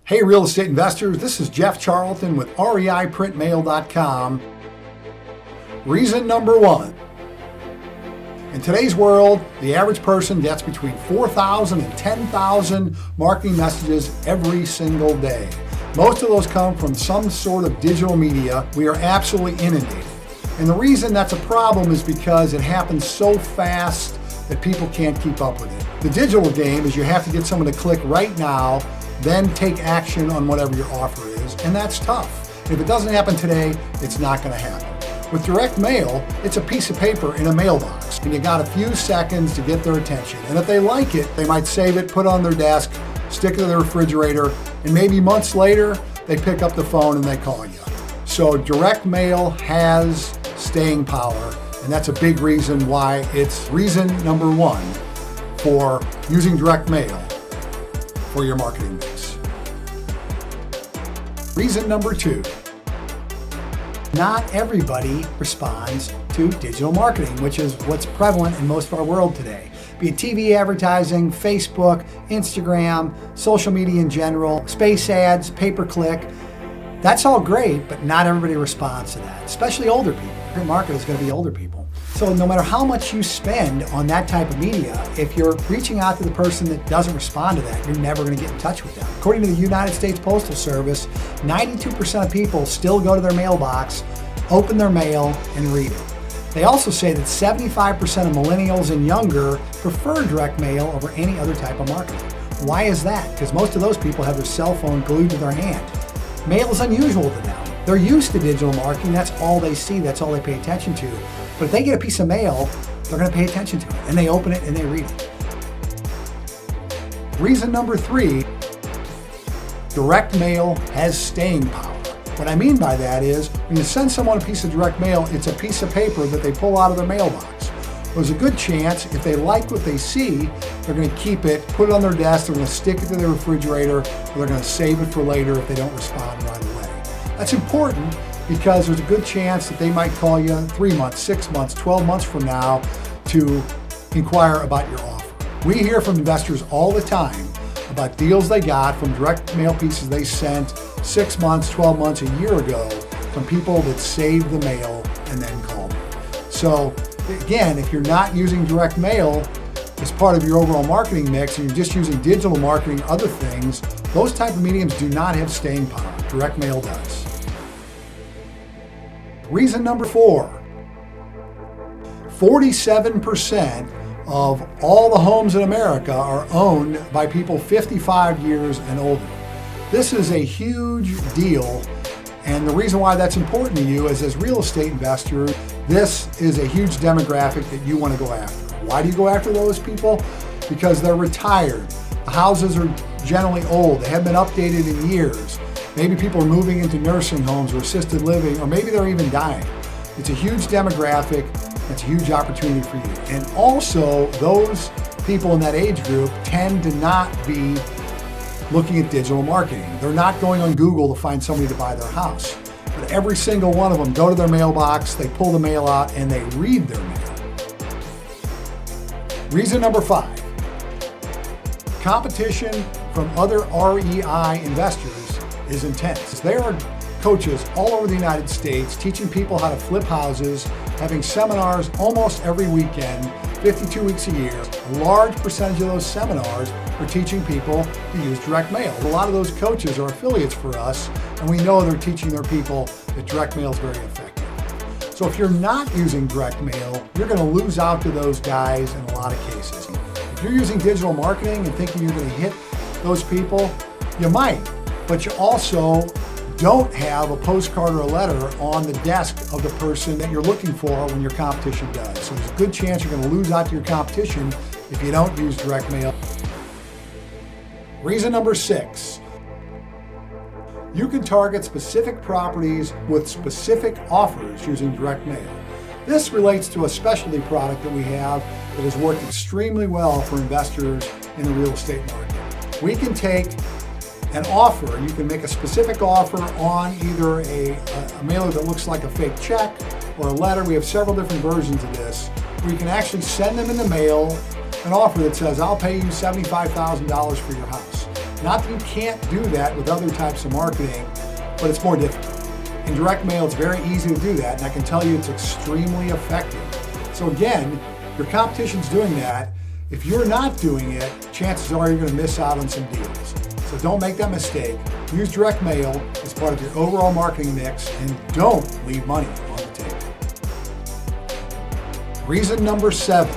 Hey real estate investors, this is Jeff Charlton with REIPrintMail.com. Reason number one. In today's world, the average person gets between 4,000 and 10,000 marketing messages every single day. Most of those come from some sort of digital media. We are absolutely inundated. And the reason that's a problem is because it happens so fast that people can't keep up with it. The digital game is you have to get someone to click right now, then take action on whatever your offer is, and that's tough. If it doesn't happen today, it's not going to happen. With direct mail, it's a piece of paper in a mailbox, and you got a few seconds to get their attention. And if they like it, they might save it, put it on their desk, stick it to their refrigerator, and maybe months later, they pick up the phone and they call you. So direct mail has staying power, and that's a big reason why it's reason number one for using direct mail for your marketing mix. Reason number two. Not everybody responds to digital marketing, which is what's prevalent in most of our world today. Be it TV advertising, Facebook, Instagram, social media in general, space ads, pay-per-click. That's all great, but not everybody responds to that, especially older people. Your market is going to be older people. So no matter how much you spend on that type of media, if you're reaching out to the person that doesn't respond to that, you're never going to get in touch with them. According to the United States Postal Service, 92% of people still go to their mailbox, open their mail, and read it. They also say that 75% of millennials and younger prefer direct mail over any other type of marketing. Why is that? Because most of those people have their cell phone glued to their hand. Mail is unusual to them. They're used to digital marketing. That's all they see. That's all they pay attention to. But if they get a piece of mail, they're going to pay attention to it, and they open it and they read it. Reason number three, direct mail has staying power. What I mean by that is when you send someone a piece of direct mail, it's a piece of paper that they pull out of their mailbox. There's a good chance if they like what they see, they're going to keep it, put it on their desk, they're going to stick it to their refrigerator, or they're going to save it for later if they don't respond right away. That's important because there's a good chance that they might call you 3 months, 6 months, 12 months from now to inquire about your offer. We hear from investors all the time about deals they got from direct mail pieces they sent 6 months, 12 months, a year ago from people that saved the mail and then called them. So again, if you're not using direct mail as part of your overall marketing mix and you're just using digital marketing, other things, those type of mediums do not have staying power. Direct mail does. Reason number four, 47% of all the homes in America are owned by people 55 years and older. This is a huge deal, and the reason why that's important to you is as real estate investors, this is a huge demographic that you want to go after. Why do you go after those people? Because they're retired. The houses are generally old. They haven't been updated in years. Maybe people are moving into nursing homes or assisted living, or maybe they're even dying. It's a huge demographic. It's a huge opportunity for you. And also, those people in that age group tend to not be looking at digital marketing. They're not going on Google to find somebody to buy their house. But every single one of them go to their mailbox, they pull the mail out, and they read their mail. Reason number five, competition from other REI investors is intense. There are coaches all over the United States teaching people how to flip houses, having seminars almost every weekend, 52 weeks a year. A large percentage of those seminars are teaching people to use direct mail. A lot of those coaches are affiliates for us, and we know they're teaching their people that direct mail is very effective. So if you're not using direct mail, you're going to lose out to those guys in a lot of cases. If you're using digital marketing and thinking you're going to hit those people, you might, but you also don't have a postcard or a letter on the desk of the person that you're looking for when your competition does. So there's a good chance you're going to lose out to your competition if you don't use direct mail. Reason number six, you can target specific properties with specific offers using direct mail. This relates to a specialty product that we have that has worked extremely well for investors in the real estate market. We can take an offer, you can make a specific offer on either a mailer that looks like a fake check or a letter. We have several different versions of this where you can actually send them in the mail an offer that says, I'll pay you $75,000 for your house. Not that you can't do that with other types of marketing, but it's more difficult. In direct mail, it's very easy to do that, and I can tell you it's extremely effective. So again, your competition's doing that. If you're not doing it, chances are you're going to miss out on some deals. So don't make that mistake. Use direct mail as part of your overall marketing mix, and don't leave money on the table. Reason number 7.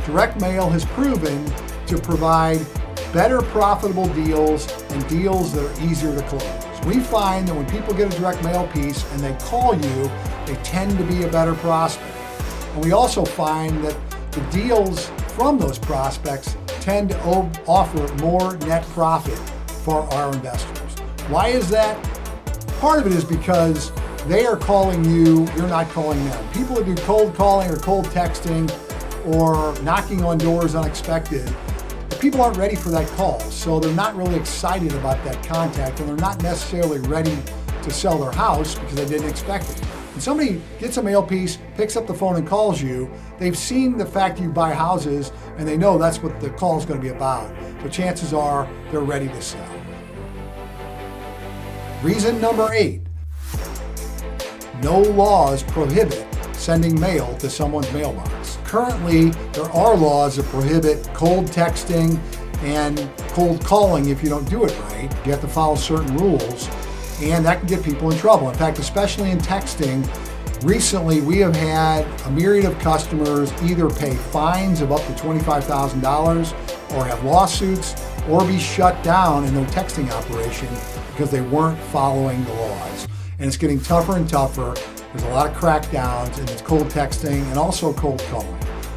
Direct mail has proven to provide better profitable deals and deals that are easier to close. We find that when people get a direct mail piece and they call you, they tend to be a better prospect. And we also find that the deals from those prospects tend to offer more net profit for our investors. Why is that? Part of it is because they are calling you, you're not calling them. People that do cold calling or cold texting or knocking on doors unexpected, people aren't ready for that call, so they're not really excited about that contact, and they're not necessarily ready to sell their house because they didn't expect it. When somebody gets a mail piece, picks up the phone and calls you, they've seen the fact you buy houses and they know that's what the call is going to be about. So chances are they're ready to sell. Reason number 8. No laws prohibit sending mail to someone's mailbox. Currently, there are laws that prohibit cold texting and cold calling if you don't do it right. You have to follow certain rules, and that can get people in trouble. In fact, especially in texting, recently we have had a myriad of customers either pay fines of up to $25,000 or have lawsuits or be shut down in their texting operation because they weren't following the laws. And it's getting tougher and tougher. There's a lot of crackdowns, and it's cold texting and also cold calling.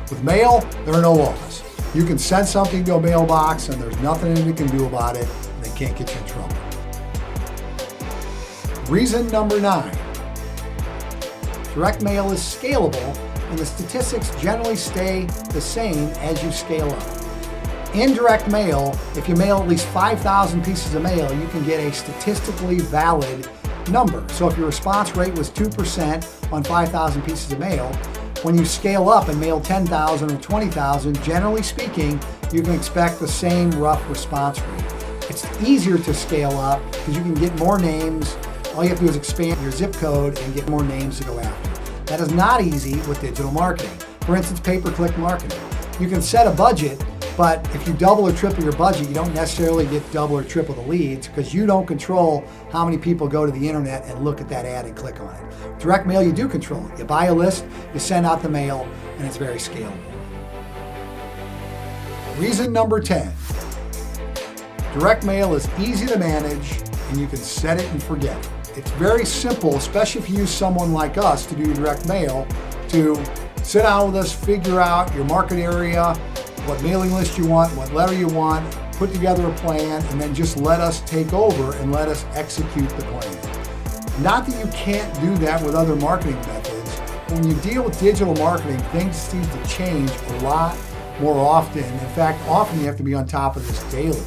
With mail, there are no laws. You can send something to a mailbox and there's nothing you can do about it, and they can't get you in trouble. Reason number 9. Direct mail is scalable, and the statistics generally stay the same as you scale up. In direct mail, if you mail at least 5,000 pieces of mail, you can get a statistically valid number. So if your response rate was 2% on 5,000 pieces of mail, when you scale up and mail 10,000 or 20,000, generally speaking, you can expect the same rough response rate. It's easier to scale up because you can get more names. All you have to do is expand your zip code and get more names to go after. That is not easy with digital marketing. For instance, pay-per-click marketing. You can set a budget, but if you double or triple your budget, you don't necessarily get double or triple the leads because you don't control how many people go to the internet and look at that ad and click on it. Direct mail, you do control it. You buy a list, you send out the mail, and it's very scalable. Reason number 10. Direct mail is easy to manage, and you can set it and forget it. It's very simple, especially if you use someone like us to do direct mail, to sit down with us, figure out your market area, what mailing list you want, what letter you want, put together a plan, and then just let us take over and let us execute the plan. Not that you can't do that with other marketing methods. When you deal with digital marketing, things seem to change a lot more often. In fact, often you have to be on top of this daily.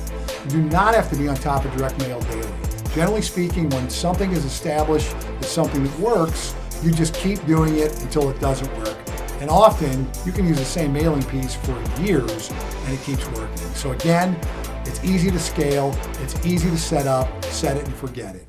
You do not have to be on top of direct mail daily. Generally speaking, when something is established as something that works, you just keep doing it until it doesn't work. And often, you can use the same mailing piece for years and it keeps working. So again, it's easy to scale, it's easy to set up, set it and forget it.